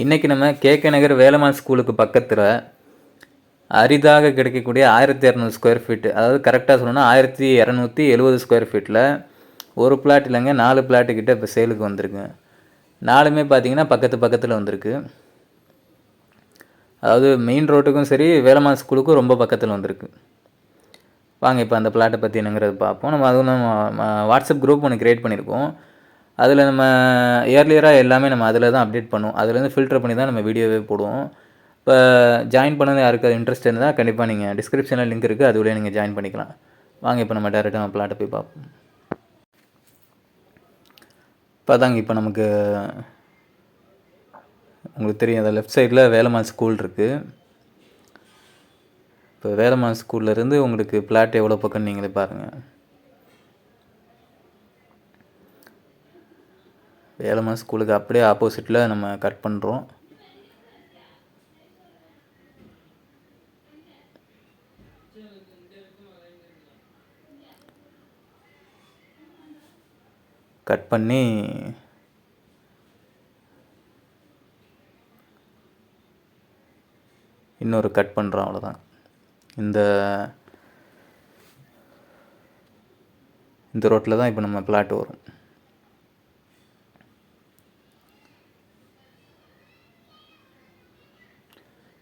இன்றைக்கி நம்ம கேகே நகர் வேலம்மாள் ஸ்கூலுக்கு பக்கத்தில் அரிதாக கிடைக்கக்கூடிய 1200 ஸ்கொயர் ஃபீட்டு, அதாவது கரெக்டாக சொல்லணும்னா 1270 ஸ்கொயர் ஃபீட்டில் ஒரு பிளாட் இல்லைங்க 4 பிளாட்டுக்கிட்ட இப்போ சேலுக்கு வந்திருக்கு. 4மே பார்த்தீங்கன்னா பக்கத்தில் வந்திருக்கு. அதாவது மெயின் ரோட்டுக்கும் சரி வேலம்மாள் ஸ்கூலுக்கும் ரொம்ப பக்கத்தில் வந்திருக்கு. வாங்க இப்போ அந்த பிளாட்டை பற்றி என்னங்கிறது பார்ப்போம். நம்ம வாட்ஸ்அப் குரூப் ஒன்று க்ரியேட் பண்ணியிருக்கோம். அதில் நம்ம இயர்லியராக எல்லாமே நம்ம அதில் தான் அப்டேட் பண்ணுவோம். அதுலேருந்து ஃபில்டர் பண்ணி தான் நம்ம வீடியோவே போடுவோம். இப்போ ஜாயின் பண்ணது யாருக்கு அது இன்ட்ரெஸ்ட் இருந்தால் கண்டிப்பாக நீங்கள் டிஸ்கிரிப்ஷனில் லிங்க் இருக்குது, அது வழியாக நீங்கள் ஜாயின் பண்ணிக்கலாம். வாங்க இப்போ நம்ம டேரெக்டாக நம்ம பிளாட்டை போய் பார்ப்போம். இப்போ தாங்க இப்போ நமக்கு உங்களுக்கு தெரியும், அந்த லெஃப்ட் சைடில் வேலம்மாள் ஸ்கூல் இருக்குது. இப்போ வேலம்மாள் ஸ்கூல்லேருந்து உங்களுக்கு பிளாட் எவ்வளோ பக்கம்னு நீங்களே பாருங்கள். வேலம்மாள் ஸ்கூலுக்கு அப்படியே ஆப்போசிட்டில் நம்ம கட் பண்ணுறோம். கட் பண்ணி இன்னொரு கட் பண்ணுறோம், அவ்வளோதான். இந்த ரோட்டில் தான் இப்போ நம்ம பிளாட் வரும்.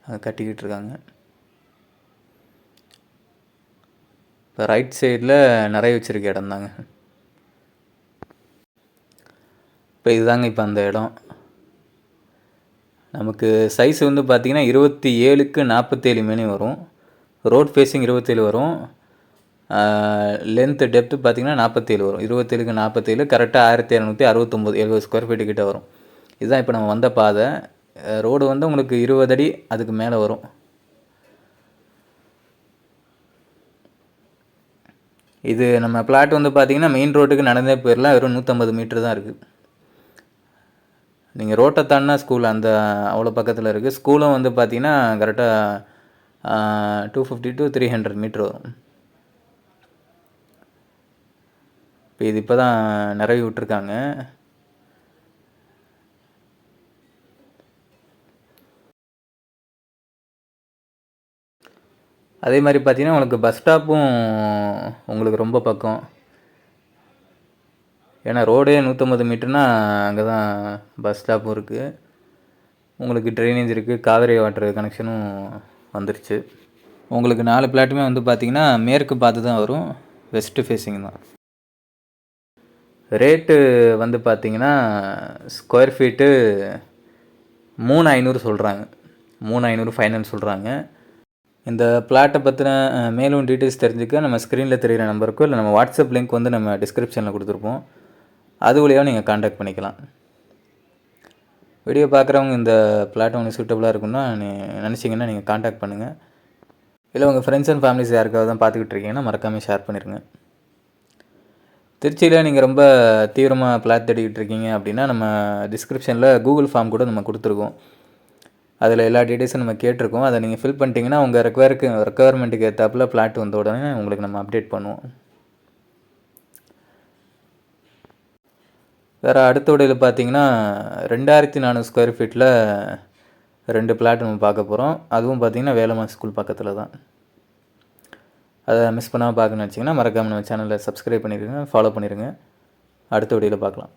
அதை கட்டிக்கிட்டு இருக்காங்க. இப்போ ரைட் சைடில் நிறைய வச்சுருக்க இடம் தாங்க. இப்போ இதுதாங்க இப்போ அந்த இடம். நமக்கு சைஸ் வந்து பார்த்திங்கன்னா 27க்கு 47 மேனி வரும். ரோட் ஃபேஸிங் 27 வரும். லென்த்து டெப்த்து பார்த்திங்கன்னா 47 வரும். 27க்கு 47 கரெக்டாக 1269 ஸ்கொயர் ஃபீட்டு கிட்ட வரும். இதுதான் இப்போ நம்ம வந்த பாதை. ரோடு வந்து உங்களுக்கு 20 அடி அதுக்கு மேலே வரும். இது நம்ம பிளாட் வந்து பார்த்திங்கன்னா மெயின் ரோட்டுக்கு நடந்தே போயிடலாம். வெறும் 150 மீட்டர் தான் இருக்குது. நீங்கள் ரோட்டை தாண்டினா ஸ்கூல் அந்த அவ்வளோ பக்கத்தில் இருக்குது. ஸ்கூலும் வந்து பார்த்திங்கன்னா கரெக்டாக 250 to 300 மீட்ரு வரும். இப்போ இது இப்போ தான் நிறைய விட்டுருக்காங்க. அதே மாதிரி பார்த்திங்கன்னா உங்களுக்கு பஸ் ஸ்டாப்பும் உங்களுக்கு ரொம்ப பக்கம். ஏன்னா ரோடே 150 மீட்டர்னால் அங்கே தான் பஸ் ஸ்டாப்பும் இருக்குது. உங்களுக்கு ட்ரைனேஜ் இருக்குது, காவேரி வாட்டர் கனெக்ஷனும் வந்துருச்சு. உங்களுக்கு 4 பிளாட்டுமே வந்து பார்த்திங்கன்னா மேற்கு பார்த்து தான் வரும், வெஸ்ட்டு ஃபேஸிங் தான். ரேட்டு வந்து பார்த்திங்கன்னா ஸ்கொயர் ஃபீட்டு 3500 சொல்கிறாங்க. 3500 ஃபைனல் சொல்கிறாங்க. இந்த பிளாட்டை பற்றின மேலும் டீட்டெயில்ஸ் தெரிஞ்சுக்க நம்ம ஸ்க்ரீனில் தெரிகிற நம்பருக்கோ இல்லை நம்ம வாட்ஸ்அப் லிங்க் வந்து நம்ம டிஸ்கிரிப்ஷனில் கொடுத்துருப்போம், அது வழியாக நீங்கள் காண்டாக்ட் பண்ணிக்கலாம். வீடியோ பார்க்குறவங்க இந்த பிளாட் உங்களுக்கு சூட்டபுளாக இருக்குன்னா நினச்சிங்கன்னா நீங்கள் காண்டாக்ட் பண்ணுங்கள். இல்லை உங்கள் ஃப்ரெண்ட்ஸ் அண்ட் ஃபேமிலிஸ் யாருக்காவது தான் பார்த்துக்கிட்டு இருக்கீங்கன்னா மறக்காமல் ஷேர் பண்ணிடுங்க. திருச்சியில் நீங்கள் ரொம்ப தீவிரமாக பிளாட் தேடிக்கிட்டு இருக்கீங்க அப்படின்னா நம்ம டிஸ்கிரிப்ஷனில் கூகுள் ஃபார்ம் கூட நம்ம கொடுத்துருக்கோம். அதில் எல்லா டீட்டெயில்ஸும் நம்ம கேட்டிருக்கோம். அதை நீங்கள் ஃபில் பண்ணிட்டீங்கன்னா உங்கள் ரெக்குவயர்மெண்ட்டுக்கு ஏற்றாப்புல பிளாட் வந்த உடனே உங்களுக்கு நம்ம அப்டேட் பண்ணுவோம். வேறு அடுத்த வீடியோவில் பார்த்தீங்கன்னா 2400 ஸ்கொயர் ஃபீட்டில் 2 பிளாட் நம்ம பார்க்க போகிறோம். அதுவும் பார்த்திங்கன்னா வேலம்மாள் ஸ்கூல் பக்கத்தில் தான். அதை மிஸ் பண்ணாமல் பார்க்கணுன்னு வச்சிங்கன்னா மறக்காமல் நம்ம சேனலை சப்ஸ்கிரைப் பண்ணிடுங்க, ஃபாலோ பண்ணிடுங்க. அடுத்த வீடியோவில் பார்க்கலாம்.